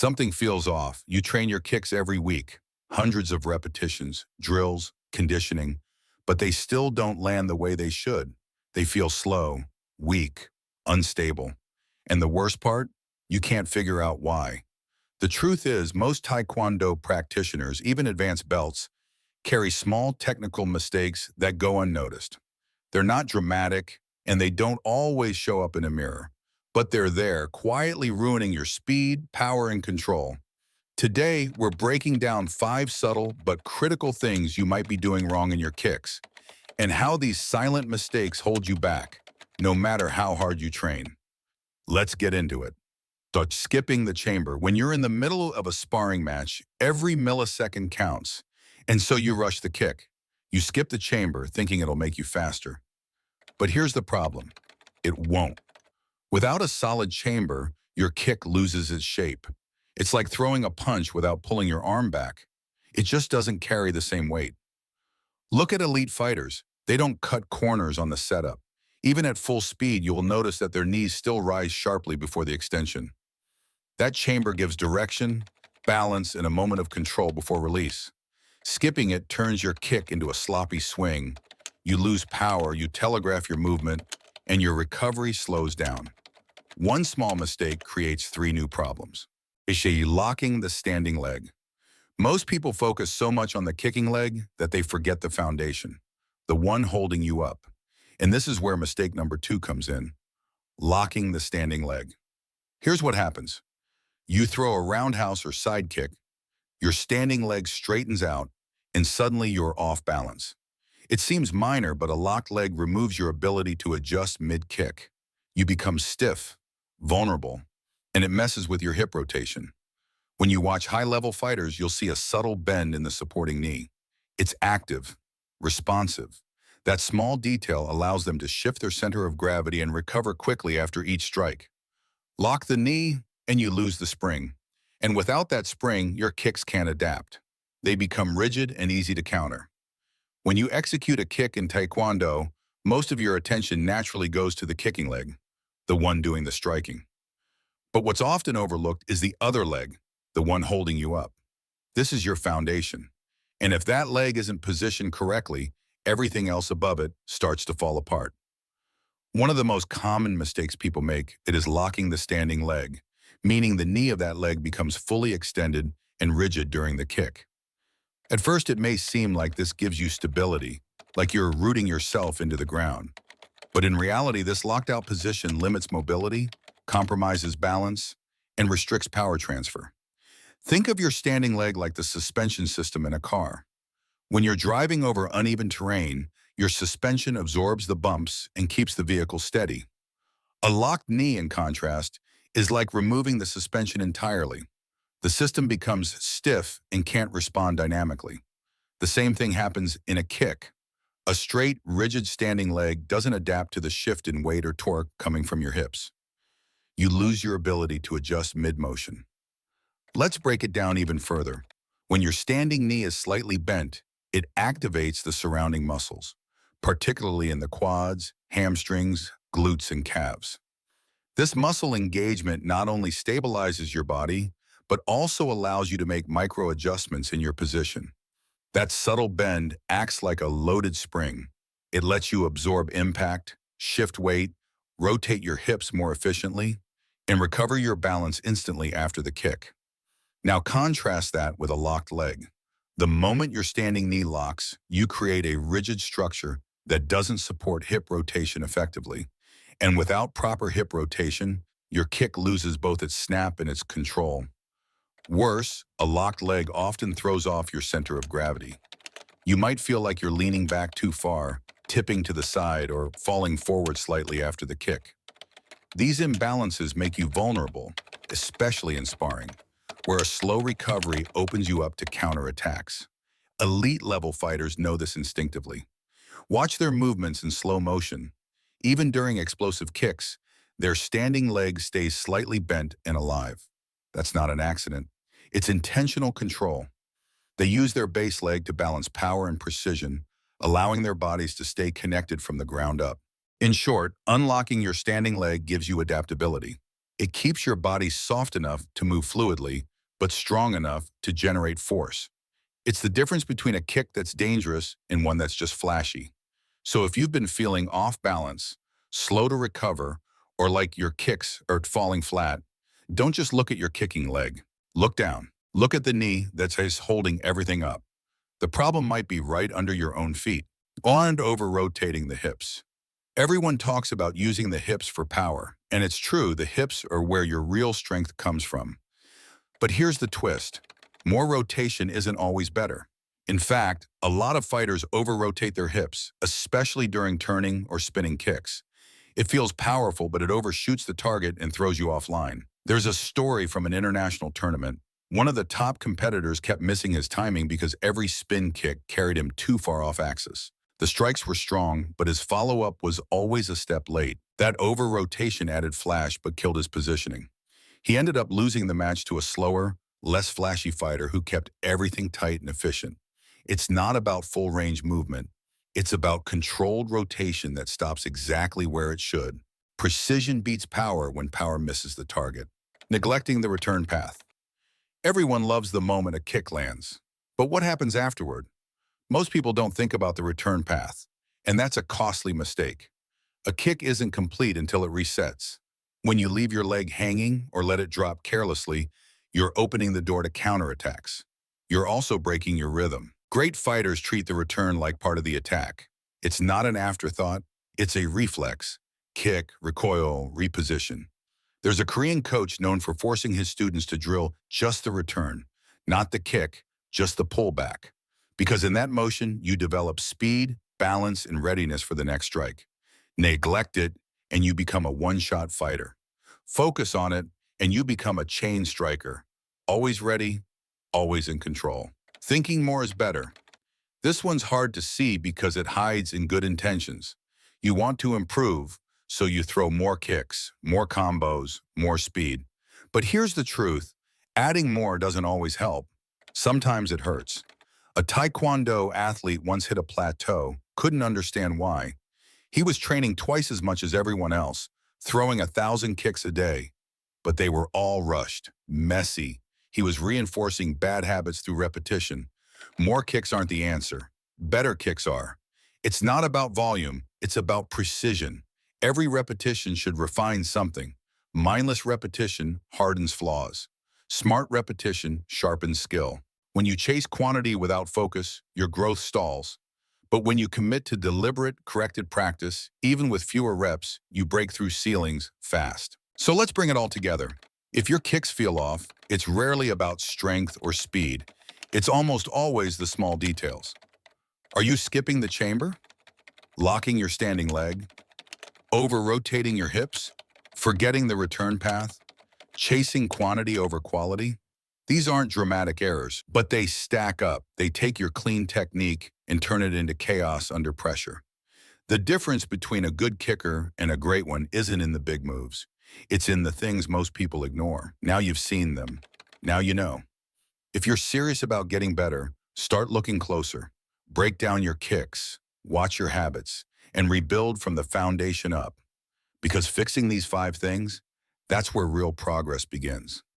Something feels off. You train your kicks every week, hundreds of repetitions, drills, conditioning, but they still don't land the way they should. They feel slow, weak, unstable. And the worst part? You can't figure out why. The truth is, most Taekwondo practitioners, even advanced belts, carry small technical mistakes that go unnoticed. They're not dramatic, and they don't always show up in a mirror, but they're there, quietly ruining your speed, power, and control. Today, we're breaking down 5 subtle but critical things you might be doing wrong in your kicks, and how these silent mistakes hold you back, no matter how hard you train. Let's get into it. Skipping the chamber. When you're in the middle of a sparring match, every millisecond counts, and so you rush the kick. You skip the chamber, thinking it'll make you faster. But here's the problem. It won't. Without a solid chamber, your kick loses its shape. It's like throwing a punch without pulling your arm back. It just doesn't carry the same weight. Look at elite fighters. They don't cut corners on the setup. Even at full speed, you will notice that their knees still rise sharply before the extension. That chamber gives direction, balance, and a moment of control before release. Skipping it turns your kick into a sloppy swing. You lose power, you telegraph your movement, and your recovery slows down. One small mistake creates 3 new problems. Locking the standing leg. Most people focus so much on the kicking leg that they forget the foundation, the one holding you up. And this is where mistake number 2 comes in, locking the standing leg. Here's what happens. You throw a roundhouse or side kick, your standing leg straightens out, and suddenly you're off balance. It seems minor, but a locked leg removes your ability to adjust mid-kick. You become stiff, vulnerable, and it messes with your hip rotation. When you watch high-level fighters, you'll see a subtle bend in the supporting knee. It's active, responsive. That small detail allows them to shift their center of gravity and recover quickly after each strike. Lock the knee, and you lose the spring. And without that spring, your kicks can't adapt. They become rigid and easy to counter. When you execute a kick in Taekwondo, most of your attention naturally goes to the kicking leg, the one doing the striking. But what's often overlooked is the other leg, the one holding you up. This is your foundation. And if that leg isn't positioned correctly, everything else above it starts to fall apart. One of the most common mistakes people make is locking the standing leg, meaning the knee of that leg becomes fully extended and rigid during the kick. At first, it may seem like this gives you stability, like you're rooting yourself into the ground. But in reality, this locked-out position limits mobility, compromises balance, and restricts power transfer. Think of your standing leg like the suspension system in a car. When you're driving over uneven terrain, your suspension absorbs the bumps and keeps the vehicle steady. A locked knee, in contrast, is like removing the suspension entirely. The system becomes stiff and can't respond dynamically. The same thing happens in a kick. A straight, rigid standing leg doesn't adapt to the shift in weight or torque coming from your hips. You lose your ability to adjust mid-motion. Let's break it down even further. When your standing knee is slightly bent, it activates the surrounding muscles, particularly in the quads, hamstrings, glutes, and calves. This muscle engagement not only stabilizes your body, but also allows you to make micro adjustments in your position. That subtle bend acts like a loaded spring. It lets you absorb impact, shift weight, rotate your hips more efficiently, and recover your balance instantly after the kick. Now contrast that with a locked leg. The moment your standing knee locks, you create a rigid structure that doesn't support hip rotation effectively. And without proper hip rotation, your kick loses both its snap and its control. Worse, a locked leg often throws off your center of gravity. You might feel like you're leaning back too far, tipping to the side, or falling forward slightly after the kick. These imbalances make you vulnerable, especially in sparring, where a slow recovery opens you up to counterattacks. Elite-level fighters know this instinctively. Watch their movements in slow motion. Even during explosive kicks, their standing leg stays slightly bent and alive. That's not an accident. It's intentional control. They use their base leg to balance power and precision, allowing their bodies to stay connected from the ground up. In short, unlocking your standing leg gives you adaptability. It keeps your body soft enough to move fluidly, but strong enough to generate force. It's the difference between a kick that's dangerous and one that's just flashy. So if you've been feeling off balance, slow to recover, or like your kicks are falling flat, don't just look at your kicking leg. Look down. Look at the knee that's holding everything up. The problem might be right under your own feet, and over-rotating the hips. Everyone talks about using the hips for power, and it's true, the hips are where your real strength comes from. But here's the twist. More rotation isn't always better. In fact, a lot of fighters over-rotate their hips, especially during turning or spinning kicks. It feels powerful, but it overshoots the target and throws you offline. There's a story from an international tournament. One of the top competitors kept missing his timing because every spin kick carried him too far off axis. The strikes were strong, but his follow-up was always a step late. That over-rotation added flash but killed his positioning. He ended up losing the match to a slower, less flashy fighter who kept everything tight and efficient. It's not about full-range movement. It's about controlled rotation that stops exactly where it should. Precision beats power when power misses the target. Neglecting the return path. Everyone loves the moment a kick lands. But what happens afterward? Most people don't think about the return path, and that's a costly mistake. A kick isn't complete until it resets. When you leave your leg hanging or let it drop carelessly, you're opening the door to counterattacks. You're also breaking your rhythm. Great fighters treat the return like part of the attack. It's not an afterthought, it's a reflex. Kick, recoil, reposition. There's a Korean coach known for forcing his students to drill just the return, not the kick, just the pullback. Because in that motion, you develop speed, balance, and readiness for the next strike. Neglect it, and you become a one-shot fighter. Focus on it, and you become a chain striker. Always ready, always in control. Thinking more is better. This one's hard to see because it hides in good intentions. You want to improve, so you throw more kicks, more combos, more speed. But here's the truth. Adding more doesn't always help. Sometimes it hurts. A Taekwondo athlete once hit a plateau, couldn't understand why. He was training twice as much as everyone else, throwing 1,000 kicks a day. But they were all rushed, messy. He was reinforcing bad habits through repetition. More kicks aren't the answer. Better kicks are. It's not about volume, it's about precision. Every repetition should refine something. Mindless repetition hardens flaws. Smart repetition sharpens skill. When you chase quantity without focus, your growth stalls. But when you commit to deliberate, corrected practice, even with fewer reps, you break through ceilings fast. So let's bring it all together. If your kicks feel off, it's rarely about strength or speed. It's almost always the small details. Are you skipping the chamber? Locking your standing leg? Over-rotating your hips? Forgetting the return path? Chasing quantity over quality? These aren't dramatic errors, but they stack up. They take your clean technique and turn it into chaos under pressure. The difference between a good kicker and a great one isn't in the big moves. It's in the things most people ignore. Now you've seen them. Now you know. If you're serious about getting better, start looking closer. Break down your kicks, watch your habits, and rebuild from the foundation up. Because fixing these 5 things, that's where real progress begins.